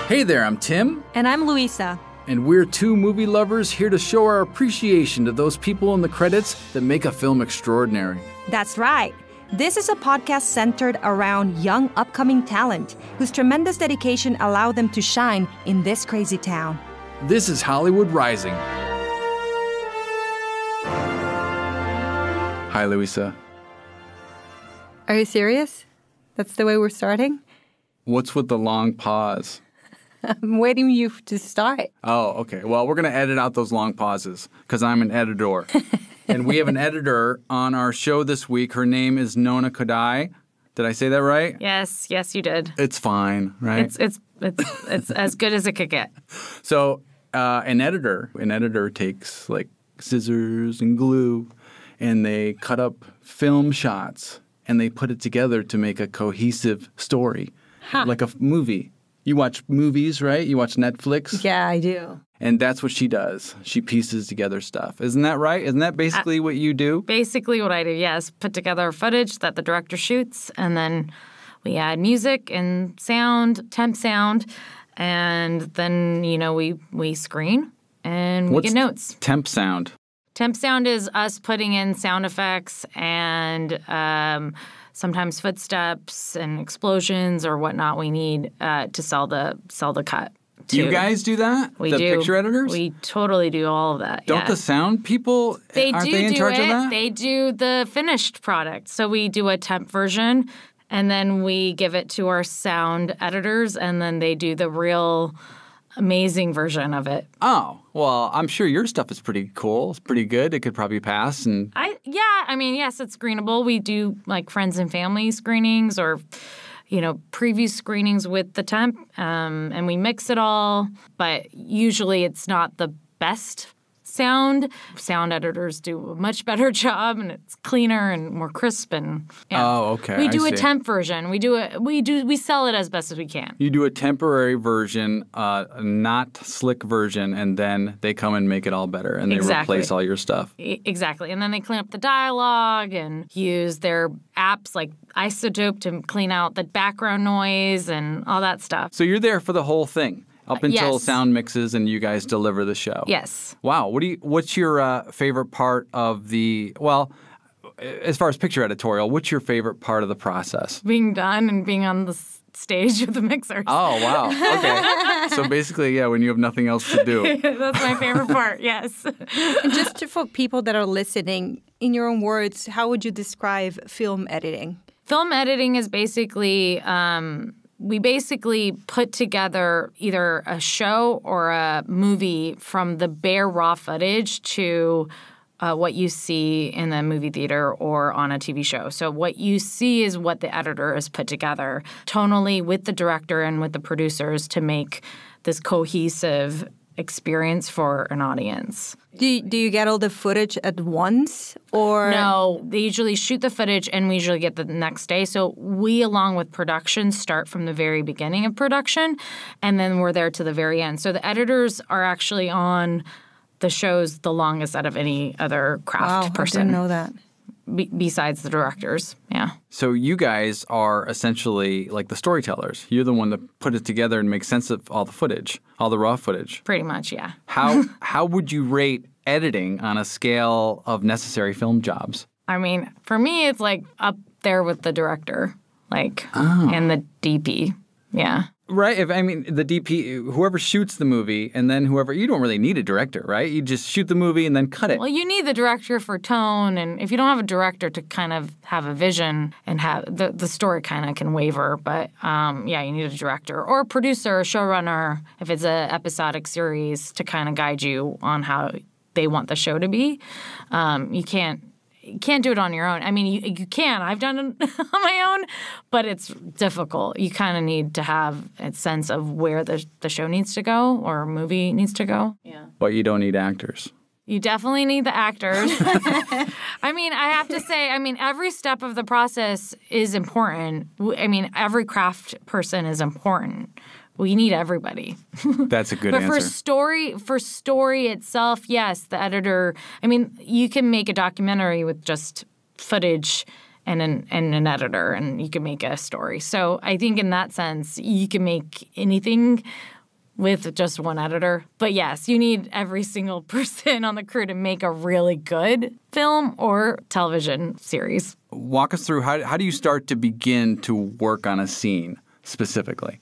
Hey there, I'm Tim. And I'm Luisa. And we're two movie lovers here to show our appreciation to those people in the credits that make a film extraordinary. That's right. This is a podcast centered around young upcoming talent whose tremendous dedication allowed them to shine in this crazy town. This is Hollywood Rising. Hi, Luisa. Are you serious? That's the way we're starting? What's with the long pause? I'm waiting you to start. Oh, okay. Well, we're going to edit out those long pauses because I'm an editor. And we have an editor on our show this week. Her name is Nona Khodai. Did I say that right? Yes, you did. It's fine, right? It's as good as it could get. So an editor takes like scissors and glue, and they cut up film shots, and they put it together to make a cohesive story, like a movie. You watch movies, right? You watch Netflix? Yeah, I do. And that's what she does. She pieces together stuff. Isn't that right? Isn't that basically what you do? Basically what I do, yes. Put together footage that the director shoots, and then we add music and sound, temp sound, and then, we screen and we get notes. Temp sound? Temp sound is us putting in sound effects and sometimes footsteps and explosions or whatnot we need to sell the cut. You guys do that? We do. The picture editors? We totally do all of that. Don't the sound people, aren't they in charge of that? They do the finished product. So we do a temp version, and then we give it to our sound editors, and then they do the real amazing version of it. Oh, well, I'm sure your stuff is pretty cool. It's pretty good. It could probably pass. Yes, it's screenable. We do like friends and family screenings or, preview screenings with the temp, and we mix it all. But usually it's not the best sound. Sound editors do a much better job, and it's cleaner and more crisp. And Oh, okay. We do a temp version. We sell it as best as we can. You do a temporary version, not slick version, and then they come and make it all better, and they replace all your stuff. Exactly. And then they clean up the dialogue and use their apps like Isotope to clean out the background noise and all that stuff. So you're there for the whole thing? Up until sound mixes and you guys deliver the show. Yes. Wow. What's your favorite part of as far as picture editorial, what's your favorite part of the process? Being done and being on the stage with the mixers. Oh, wow. Okay. So basically, when you have nothing else to do. That's my favorite part, yes. And just for people that are listening, in your own words, how would you describe film editing? Film editing is basically... we basically put together either a show or a movie from the bare raw footage to what you see in the movie theater or on a TV show. So what you see is what the editor has put together tonally with the director and with the producers to make this cohesive experience for an audience. Do you get all the footage at once, or no? They usually shoot the footage, and we usually get the next day. So we, along with production, start from the very beginning of production, and then we're there to the very end. So the editors are actually on the shows the longest out of any other craft person. I didn't know that. Besides the directors, yeah. So you guys are essentially like the storytellers. You're the one that put it together and makes sense of all the footage, all the raw footage. Pretty much, yeah. How would you rate editing on a scale of necessary film jobs? I mean, for me, it's like up there with the director, and the DP, yeah. Right. The DP, whoever shoots the movie, and then you don't really need a director, right? You just shoot the movie and then cut it. Well, you need the director for tone, and if you don't have a director to kind of have a vision and have the story kind of can waver, but you need a director or a producer, a showrunner, if it's an episodic series to kind of guide you on how they want the show to be. You can't do it on your own. I mean, you can. I've done it on my own, but it's difficult. You kind of need to have a sense of where the show needs to go or movie needs to go. Yeah. But you don't need actors. You definitely need the actors. I have to say, every step of the process is important. Every craft person is important. We need everybody. That's a good answer. But for story itself, yes, the editor. You can make a documentary with just footage and an editor, and you can make a story. So I think in that sense, you can make anything with just one editor. But yes, you need every single person on the crew to make a really good film or television series. Walk us through how do you start to begin to work on a scene specifically?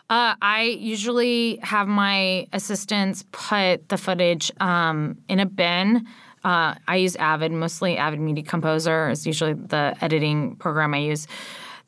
I usually have my assistants put the footage in a bin. I use Avid, mostly Avid Media Composer is usually the editing program I use.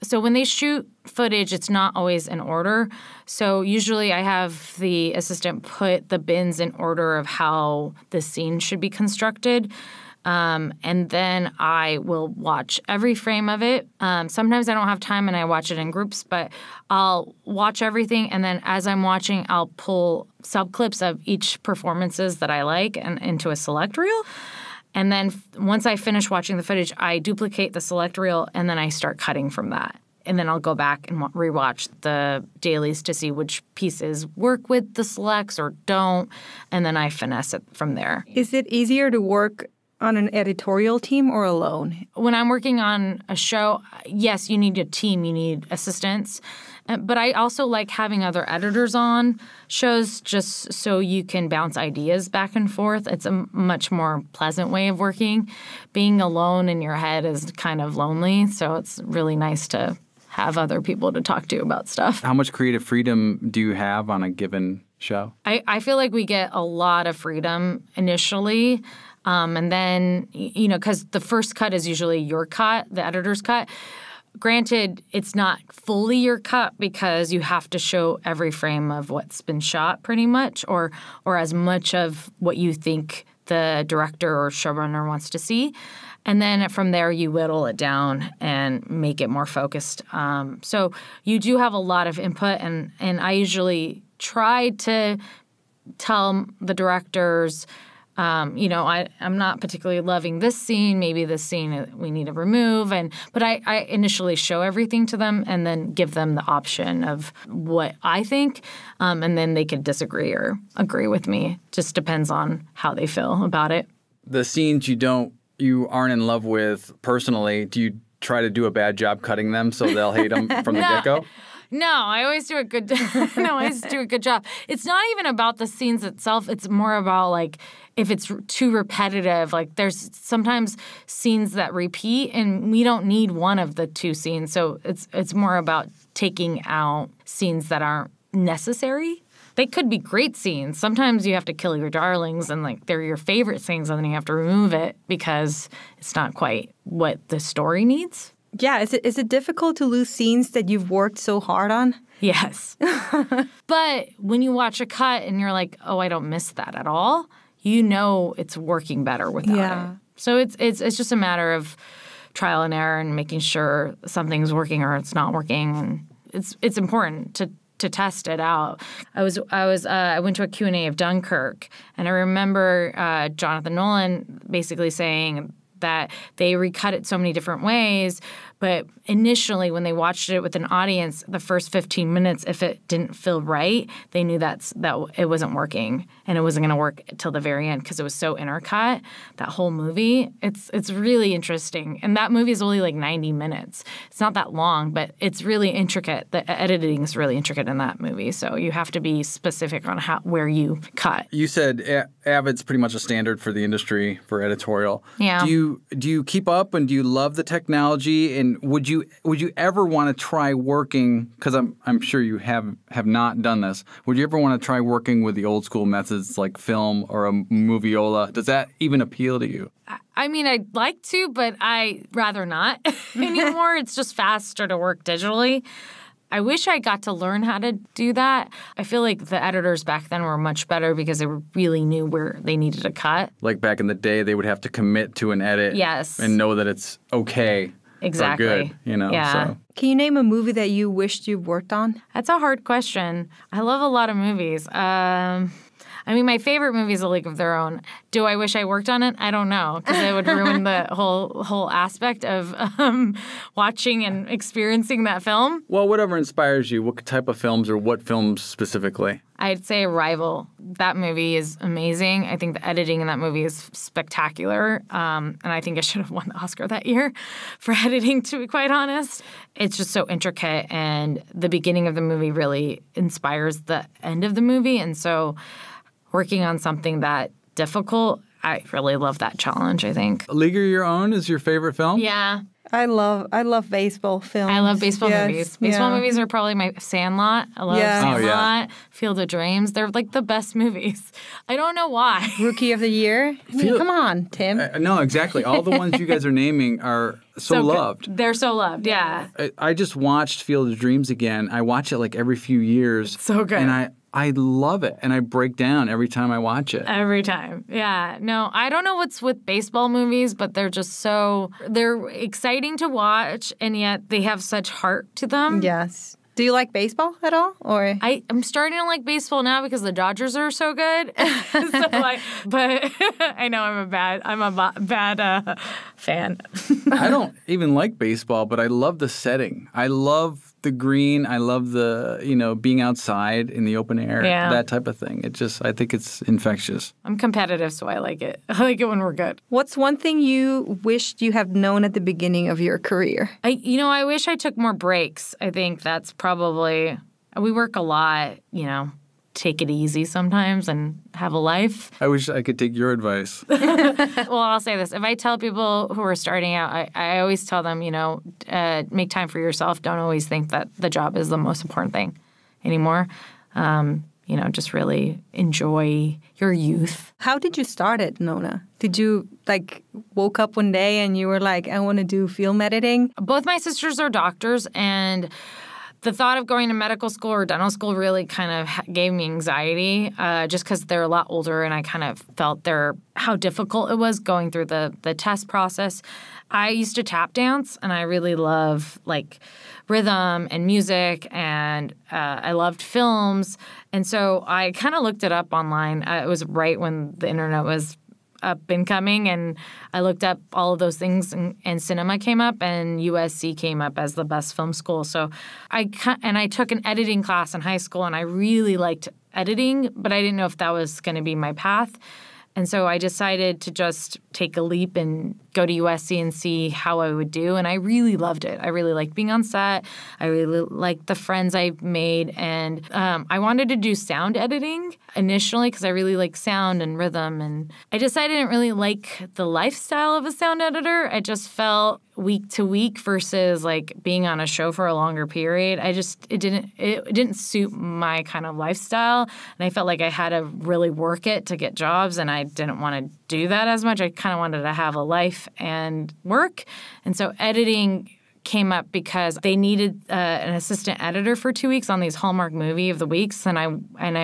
So when they shoot footage, it's not always in order. So usually I have the assistant put the bins in order of how the scene should be constructed. And then I will watch every frame of it. Sometimes I don't have time and I watch it in groups, but I'll watch everything. And then as I'm watching, I'll pull subclips of each performances that I like and into a select reel. And then once I finish watching the footage, I duplicate the select reel, and then I start cutting from that. And then I'll go back and rewatch the dailies to see which pieces work with the selects or don't, and then I finesse it from there. Is it easier to work on an editorial team or alone? When I'm working on a show, yes, you need a team, you need assistants. But I also like having other editors on shows just so you can bounce ideas back and forth. It's a much more pleasant way of working. Being alone in your head is kind of lonely, so it's really nice to have other people to talk to about stuff. How much creative freedom do you have on a given show? I feel like we get a lot of freedom initially. And then, because the first cut is usually your cut, the editor's cut. Granted, it's not fully your cut because you have to show every frame of what's been shot pretty much or as much of what you think the director or showrunner wants to see. And then from there, you whittle it down and make it more focused. So you do have a lot of input, and I usually try to tell the directors, I'm not particularly loving this scene. Maybe this scene we need to remove. But I initially show everything to them and then give them the option of what I think. And then they could disagree or agree with me. Just depends on how they feel about it. The scenes you aren't in love with personally, do you try to do a bad job cutting them so they'll hate them from the get-go? No, I always do a good job. It's not even about the scenes itself. It's more about, like, if it's too repetitive. Like, there's sometimes scenes that repeat, and we don't need one of the two scenes. So it's more about taking out scenes that aren't necessary. They could be great scenes. Sometimes you have to kill your darlings, and, like, they're your favorite scenes, and then you have to remove it because it's not quite what the story needs. Yeah, is it difficult to lose scenes that you've worked so hard on? Yes. But when you watch a cut and you're like, oh, I don't miss that at all, you know it's working better without it. So it's just a matter of trial and error and making sure something's working or it's not working. And it's important to test it out. I went to a Q&A of Dunkirk, and I remember Jonathan Nolan basically saying that they recut it so many different ways, but initially when they watched it with an audience, the first 15 minutes, if it didn't feel right, they knew that it wasn't working, and it wasn't going to work till the very end because it was so intercut, that whole movie. It's really interesting. And that movie is only like 90 minutes. It's not that long, but it's really intricate. The editing is really intricate in that movie, so you have to be specific on where you cut. You said Avid's pretty much a standard for the industry for editorial. Yeah. Do you keep up, and do you love the technology? And would you ever want to try working? Because I'm sure you have not done this. Would you ever want to try working with the old school methods like film or a moviola? Does that even appeal to you? I mean, I'd like to, but I'd rather not anymore. It's just faster to work digitally. I wish I got to learn how to do that. I feel like the editors back then were much better because they really knew where they needed to cut. Like back in the day, they would have to commit to an edit. Yes. And know that it's okay. Exactly. Or good, Yeah. So. Can you name a movie that you wished you worked on? That's a hard question. I love a lot of movies. I mean, my favorite movie is A League of Their Own. Do I wish I worked on it? I don't know, because it would ruin the whole aspect of watching and experiencing that film. Well, whatever inspires you, what type of films or what films specifically? I'd say Arrival. That movie is amazing. I think the editing in that movie is spectacular. And I think I should have won the Oscar that year for editing, to be quite honest. It's just so intricate, and the beginning of the movie really inspires the end of the movie. And so working on something that difficult, I really love that challenge, I think. A League of Your Own is your favorite film? Yeah. I love baseball films. I love baseball Yes, movies. Baseball movies are probably my Sandlot. I love Sandlot, Field of Dreams. They're like the best movies. I don't know why. Rookie of the Year. I mean, come on, Tim. No, exactly. All the ones you guys are naming are so loved. They're so loved, yeah. I just watched Field of Dreams again. I watch it like every few years. It's so good. And I love it, and I break down every time I watch it. Every time. Yeah. No, I don't know what's with baseball movies, but they're just they're exciting to watch, and yet they have such heart to them. Yes. Do you like baseball at all? Or I'm starting to like baseball now because the Dodgers are so good. But I know I'm a bad fan. I don't even like baseball, but I love the setting. I love the green. I love the, being outside in the open air, that type of thing. I think it's infectious. I'm competitive, so I like it. I like it when we're good. What's one thing you wished you had known at the beginning of your career? I wish I took more breaks. I think that's probably, we work a lot, take it easy sometimes and have a life. I wish I could take your advice. Well, I'll say this. If I tell people who are starting out, I always tell them, make time for yourself. Don't always think that the job is the most important thing anymore. Just really enjoy your youth. How did you start it, Nona? Did you, woke up one day and you were like, I want to do film editing? Both my sisters are doctors, and the thought of going to medical school or dental school really kind of gave me anxiety just because they're a lot older, and I kind of felt how difficult it was going through the test process. I used to tap dance, and I really love rhythm and music, and I loved films. And so I kind of looked it up online. It was right when the internet was up and coming, and I looked up all of those things, and cinema came up, and USC came up as the best film school. So I took an editing class in high school, and I really liked editing, but I didn't know if that was going to be my path. And so I decided to just take a leap and go to USC and see how I would do. And I really loved it. I really liked being on set. I really liked the friends I made. And I wanted to do sound editing initially because I really like sound and rhythm. And I decided I didn't really like the lifestyle of a sound editor. I just felt week to week versus being on a show for a longer period. It didn't suit my kind of lifestyle. And I felt like I had to really work it to get jobs, and I didn't want to do that as much. I kind of wanted to have a life and work. And so editing came up because they needed an assistant editor for 2 weeks on these Hallmark movie of the weeks, and I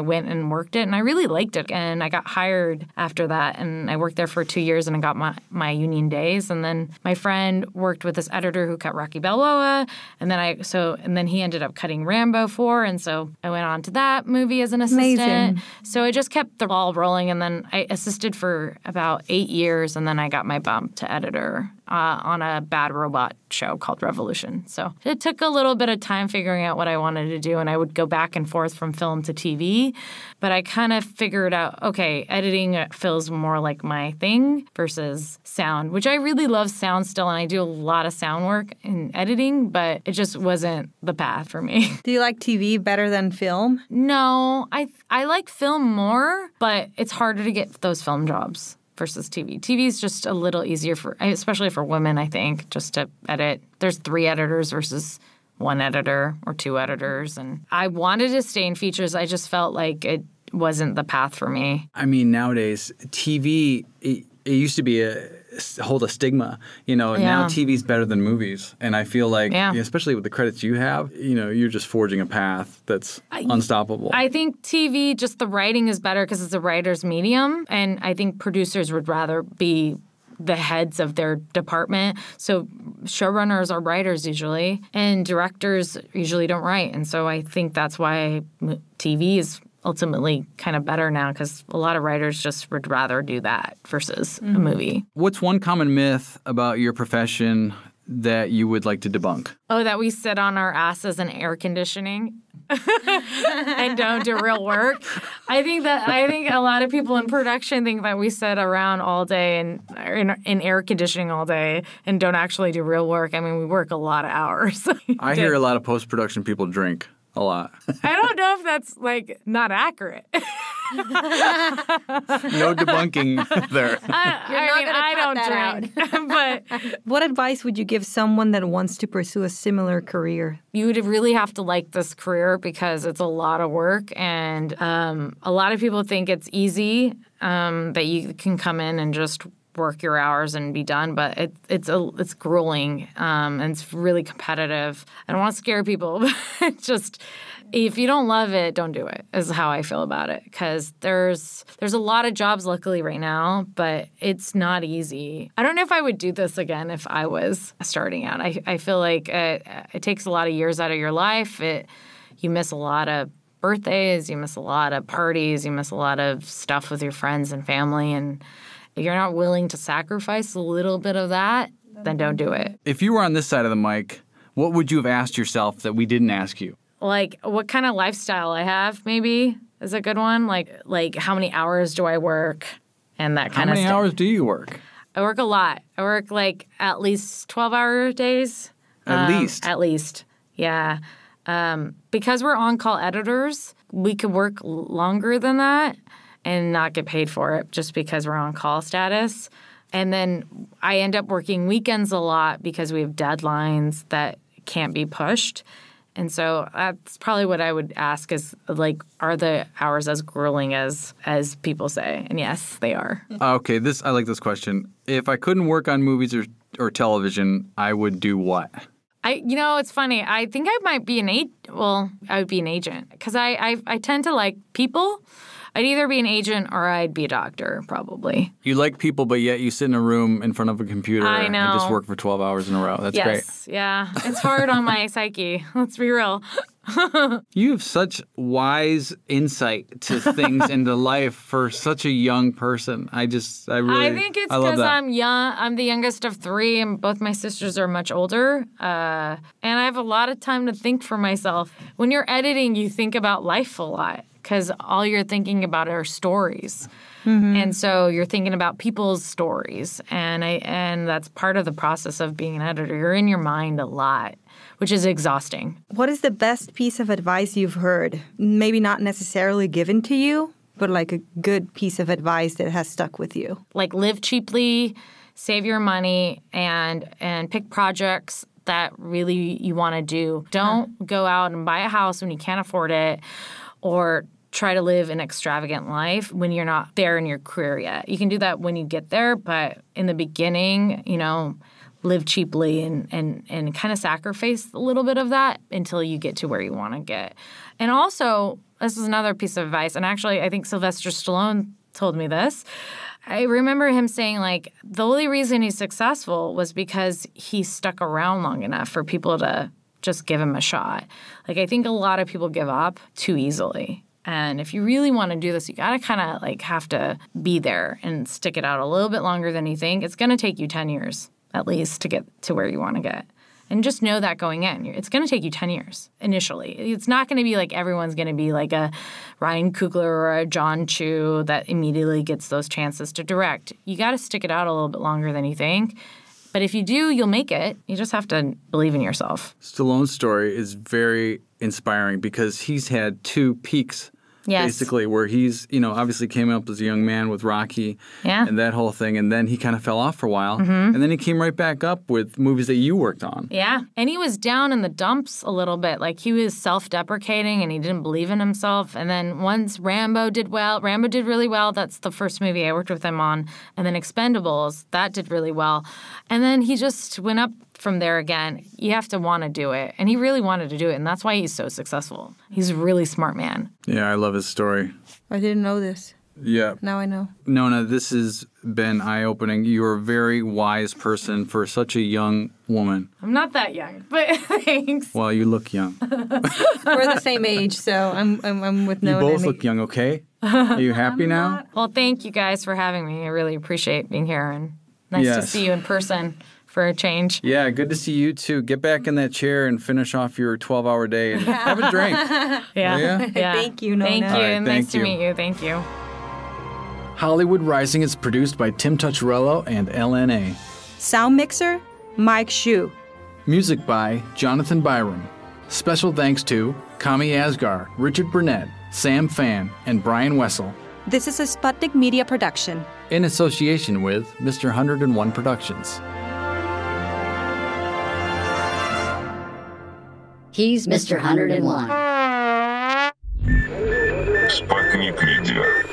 went and worked it, and I really liked it. And I got hired after that, and I worked there for 2 years, and I got my union days. And then my friend worked with this editor who cut Rocky Balboa, and then he ended up cutting Rambo 4, and so I went on to that movie as an assistant. Amazing. So I just kept the ball rolling, and then I assisted for about 8 years, and then I got my bump to editor on a Bad Robot show called Revolution. So it took a little bit of time figuring out what I wanted to do, and I would go back and forth from film to TV. But I kind of figured out, okay, editing feels more like my thing versus sound, which I really love sound still, and I do a lot of sound work in editing, but it just wasn't the path for me. Do you like TV better than film? No, I like film more, but it's harder to get those film jobs versus TV. TV is just a little easier especially for women, I think, just to edit. There's 3 editors versus 1 editor or 2 editors. And I wanted to stay in features. I just felt like it wasn't the path for me. I mean, nowadays, TV, it used to be hold a stigma. Now TV's better than movies. And I feel like, especially with the credits you have, you're just forging a path that's unstoppable. I think TV, just the writing is better because it's a writer's medium. And I think producers would rather be the heads of their department. So showrunners are writers usually, and directors usually don't write. And so I think that's why TV is ultimately kind of better now because a lot of writers just would rather do that versus a movie. What's one common myth about your profession that you would like to debunk? Oh, that we sit on our asses in air conditioning and don't do real work. I think a lot of people in production think that we sit around all day and in air conditioning all day and don't actually do real work. I mean, we work a lot of hours. I hear a lot of post-production people drink a lot. I don't know if that's not accurate. No debunking there. I don't drink. But What advice would you give someone that wants to pursue a similar career? you would really have to like this career because it's a lot of work, and a lot of people think it's easy, that you can come in and just work your hours and be done, but it's grueling, and it's really competitive. I don't want to scare people, but it's just, if you don't love it, don't do it, is how I feel about it. Because there's a lot of jobs, luckily, right now, but it's not easy. I don't know if I would do this again if I was starting out. I feel like it takes a lot of years out of your life. You miss a lot of birthdays, you miss a lot of parties, you miss a lot of stuff with your friends and family, and if you're not willing to sacrifice a little bit of that, then don't do it. If you were on this side of the mic, what would you have asked yourself that we didn't ask you? Like, what kind of lifestyle I have, maybe, is a good one. Like how many hours do I work and that kind of stuff. How many hours do you work? I work a lot. I work, at least 12-hour days. At least? At least, yeah. Because we're on-call editors, we could work longer than that and not get paid for it just because we're on call status. And then I end up working weekends a lot because we have deadlines that can't be pushed. And so that's probably what I would ask is, are the hours as grueling as people say? And yes, they are. Okay, I like this question. If I couldn't work on movies or television, I would do what? It's funny. I think I might be I would be an agent because I tend to like people. I'd either be an agent or I'd be a doctor, probably. You like people, but yet you sit in a room in front of a computer and just work for 12 hours in a row. That's great. Yeah. It's hard on my psyche. Let's be real. You have such wise insight to things and to life for such a young person. I think it's because I'm young. I'm the youngest of three, and both my sisters are much older. And I have a lot of time to think for myself. When you're editing, you think about life a lot because all you're thinking about are stories. Mm-hmm. And so you're thinking about people's stories. And that's part of the process of being an editor. You're in your mind a lot, which is exhausting. What is the best piece of advice you've heard? Maybe not necessarily given to you, but like a good piece of advice that has stuck with you. Live cheaply, save your money, and pick projects that really you want to do. Don't go out and buy a house when you can't afford it, or try to live an extravagant life when you're not there in your career yet. You can do that when you get there, but in the beginning, live cheaply and kind of sacrifice a little bit of that until you get to where you want to get. And also, this is another piece of advice, and actually I think Sylvester Stallone told me this. I remember him saying, the only reason he's successful was because he stuck around long enough for people to just give him a shot. I think a lot of people give up too easily. And if you really want to do this, you got to kind of have to be there and stick it out a little bit longer than you think. It's going to take you 10 years at least to get to where you want to get. And just know that going in. It's going to take you 10 years initially. It's not going to be everyone's going to be like a Ryan Coogler or a John Chu that immediately gets those chances to direct. You got to stick it out a little bit longer than you think. But if you do, you'll make it. You just have to believe in yourself. Stallone's story is very inspiring because he's had two peaks. Yes. Basically, where he's, obviously came up as a young man with Rocky and that whole thing, and then he kind of fell off for a while, and then he came right back up with movies that you worked on. Yeah, and he was down in the dumps a little bit. He was self-deprecating, and he didn't believe in himself, and then once Rambo did really well. That's the first movie I worked with him on, and then Expendables, that did really well. And then he just went up from there again. You have to want to do it. And he really wanted to do it. And that's why he's so successful. He's a really smart man. Yeah, I love his story. I didn't know this. Yeah. Now I know. Nona, this has been eye-opening. You're a very wise person for such a young woman. I'm not that young, but thanks. Well, you look young. We're the same age, so I'm with You Nona. both look young, okay? Are you happy now? Well, thank you guys for having me. I really appreciate being here, and nice to Yes. see you in person for a change. Yeah, good to see you too. Get back in that chair and finish off your 12-hour day and have a drink. Yeah. Yeah? Thank you, Nona. Thank you, All right, and thank nice to you. meet you. Thank you. Hollywood Rising is produced by Tim Tucciarello and LNA. Sound mixer, Mike Shu. Music by Jonathan Byram. Special thanks to Kami Asgar, Richard Burnett, Sam Fan, and Brian Wessel. This is a Sputnik Media production. In association with Mr. 101 Productions. He's Mr. 101. Sputnik Media.